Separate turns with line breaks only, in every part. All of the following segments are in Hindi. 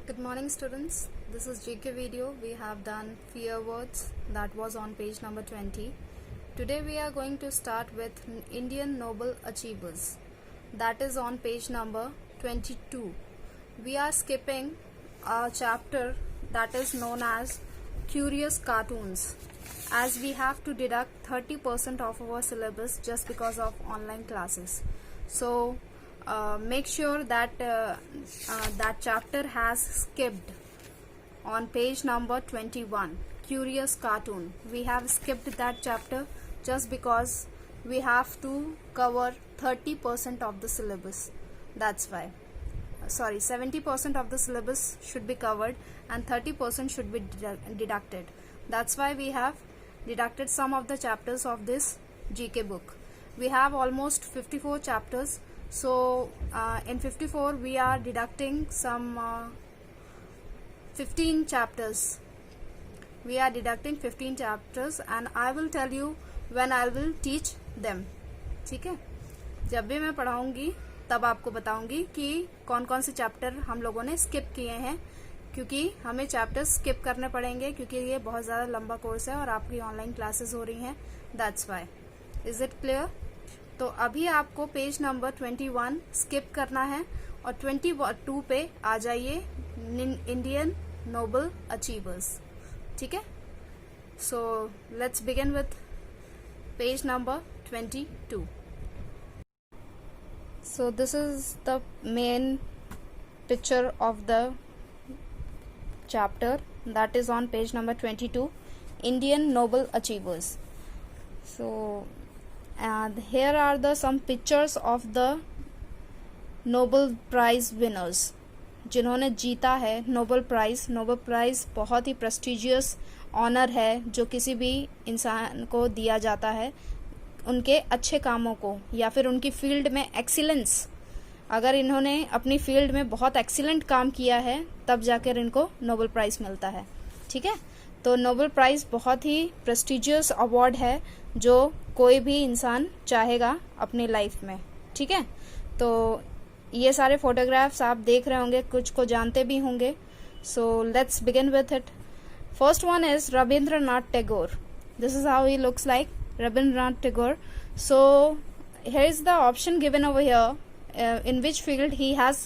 Good morning students, this is GK video. We have done fear words, that was on page number 20. Today we are going to start with Indian Noble Achievers, that is on page number 22. We are skipping a chapter that is known as Curious Cartoons, as we have to deduct 30% of our syllabus just because of online classes. So make sure that that chapter has skipped on page number 21, Curious Cartoon. We have skipped that chapter just because we have to cover 30% of the syllabus. That's why. Sorry, 70% of the syllabus should be covered and 30% should be deducted. That's why we have deducted some of the chapters of this GK book. We have almost 54 chapters. So in 54 we are deducting some 15 chapters. We are deducting 15 chapters and I will tell you when I will teach them. ठीक है, जब भी मैं पढ़ाऊंगी तब आपको बताऊंगी कि कौन कौन से चैप्टर हम लोगों ने स्किप किए हैं, क्योंकि हमें चैप्टर्स स्किप करने पड़ेंगे क्योंकि ये बहुत ज़्यादा लंबा कोर्स है और आपकी ऑनलाइन क्लासेस हो रही हैं. That's why. Is it clear? तो अभी आपको पेज नंबर 21 स्किप करना है और 22 पे आ जाइए, इंडियन नोबल अचीवर्स. ठीक है, so let's begin with page number 22. So this is the main picture of the chapter that is on page number 22, Indian Noble Achievers. So here are the some pictures of the Nobel Prize winners जिन्होंने जीता है नोबल प्राइज. नोबल प्राइज बहुत ही प्रेस्टिजियस ऑनर है जो किसी भी इंसान को दिया जाता है उनके अच्छे कामों को या फिर उनकी फील्ड में एक्सीलेंस. अगर इन्होंने अपनी फील्ड में बहुत एक्सीलेंट काम किया है तब जाकर इनको नोबल प्राइज मिलता है. ठीक है, तो नोबल प्राइज बहुत ही प्रेस्टिजियस अवार्ड है जो कोई भी इंसान चाहेगा अपनी लाइफ में. ठीक है, तो ये सारे फोटोग्राफ्स आप देख रहे होंगे, कुछ को जानते भी होंगे. सो let's begin with it. First one is Rabindranath Tagore. This is how he looks like, Rabindranath Tagore. So here is the option given over here in which field he has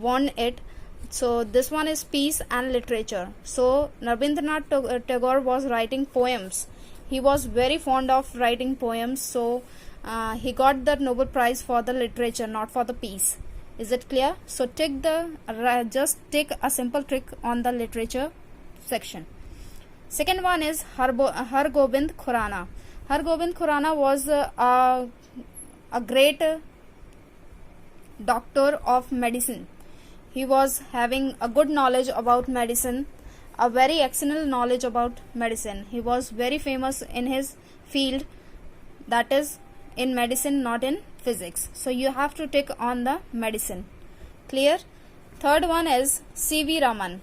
won it. So this one is peace and literature. So Rabindranath Tagore was writing poems. He was very fond of writing poems. So he got the Nobel Prize for the literature, not for the peace. Is it clear? So just take a simple trick on the literature section. Second one is Hargobind Khurana. Hargobind Khurana was a great doctor of medicine. He was having a good knowledge about medicine, a very excellent knowledge about medicine. He was very famous in his field, that is in medicine, not in physics. So you have to take on the medicine. Clear? Third one is C.V. Raman.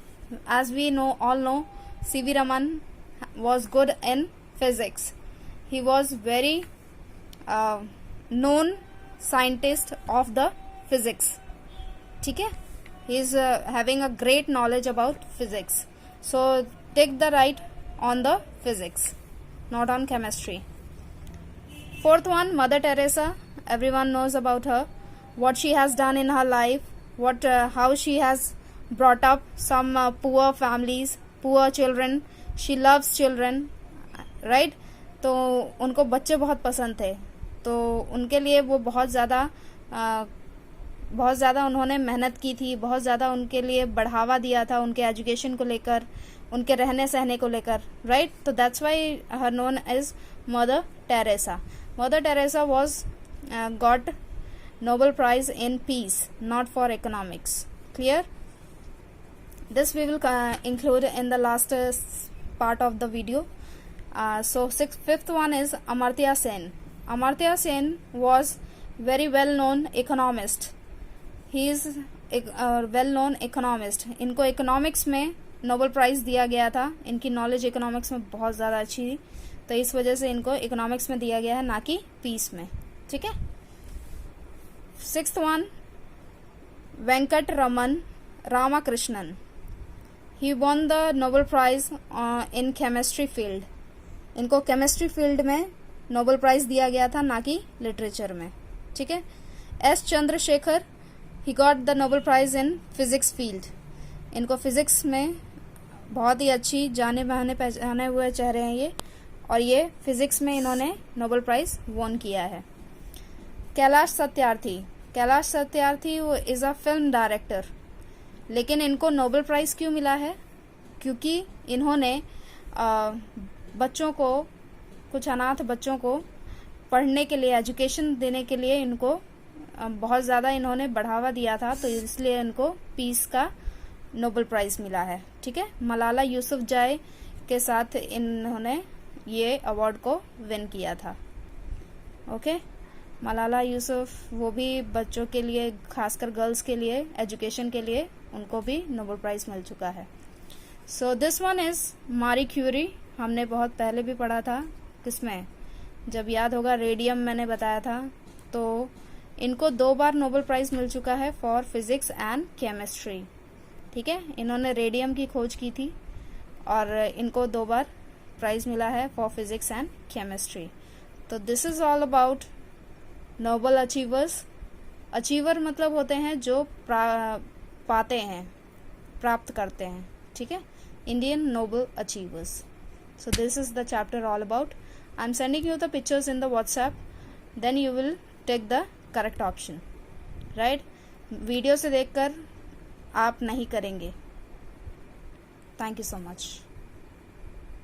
As we all know, C.V. Raman was good in physics. He was very known scientist of the physics. ठीक है, he is having a great knowledge about physics. So take the right on the physics, not on chemistry. Fourth one, Mother Teresa. Everyone knows about her, what she has done in her life, how she has brought up some poor families, poor children. She loves children, right? तो उनको बच्चे बहुत पसंद थे, तो उनके लिए वो बहुत ज़्यादा उन्होंने मेहनत की थी, बहुत ज़्यादा उनके लिए बढ़ावा दिया था, उनके एजुकेशन को लेकर, उनके रहने सहने को लेकर, राइट? तो that's why her known as Mother Teresa. Mother Teresa was got Nobel prize in peace, not for economics. Clear? This we will include in the last part of the video. So fifth one is Amartya Sen. Amartya Sen was very well known economist. He is a well known economist. इनको economics में नोबल प्राइज दिया गया था. इनकी नॉलेज इकोनॉमिक्स में बहुत ज़्यादा अच्छी थी, तो इस वजह से इनको इकोनॉमिक्स में दिया गया है, ना कि पीस में. ठीक है. Sixth one, Venkat Raman Ramakrishnan. He won the Nobel Prize in chemistry field. इनको केमिस्ट्री फील्ड में नोबेल प्राइज दिया गया था, ना कि लिटरेचर में. ठीक है. S Chandrasekhar, he got the Nobel prize in physics field. इनको फिजिक्स में बहुत ही अच्छी जाने माने पहचाने हुए चेहरे हैं ये, और ये फिजिक्स में इन्होंने नोबेल प्राइज वॉन किया है. कैलाश सत्यार्थी. कैलाश सत्यार्थी वो इज अ फिल्म डायरेक्टर. लेकिन इनको नोबेल प्राइज क्यों मिला है? क्योंकि इन्होंने बच्चों को, कुछ अनाथ बच्चों को पढ़ने के लिए, एजुकेशन देने के लिए इनको बहुत ज़्यादा इन्होंने बढ़ावा दिया था, तो इसलिए इनको पीस का नोबेल प्राइज मिला है. ठीक है. मलाला यूसुफजई के साथ इन्होंने ये अवार्ड को विन किया था. ओके. मलाला यूसुफ, वो भी बच्चों के लिए, खासकर गर्ल्स के लिए, एजुकेशन के लिए उनको भी नोबेल प्राइज मिल चुका है. सो दिस वन इज मारी क्यूरी. हमने बहुत पहले भी पढ़ा था. किसमें? जब याद होगा रेडियम मैंने बताया था. तो इनको 2 बार नोबेल प्राइज मिल चुका है फॉर फिजिक्स एंड केमिस्ट्री. ठीक है. इन्होंने रेडियम की खोज की थी और इनको 2 बार प्राइज मिला है फॉर फिजिक्स एंड केमिस्ट्री. तो this is all about Nobel achievers. Achiever मतलब होते हैं जो पाते हैं, प्राप्त करते हैं. ठीक है. Indian Nobel achievers. So this is the chapter all about. I'm sending you the pictures in the WhatsApp. Then you will take the correct option. Right? Video से देखकर आप नहीं करेंगे. Thank you so much.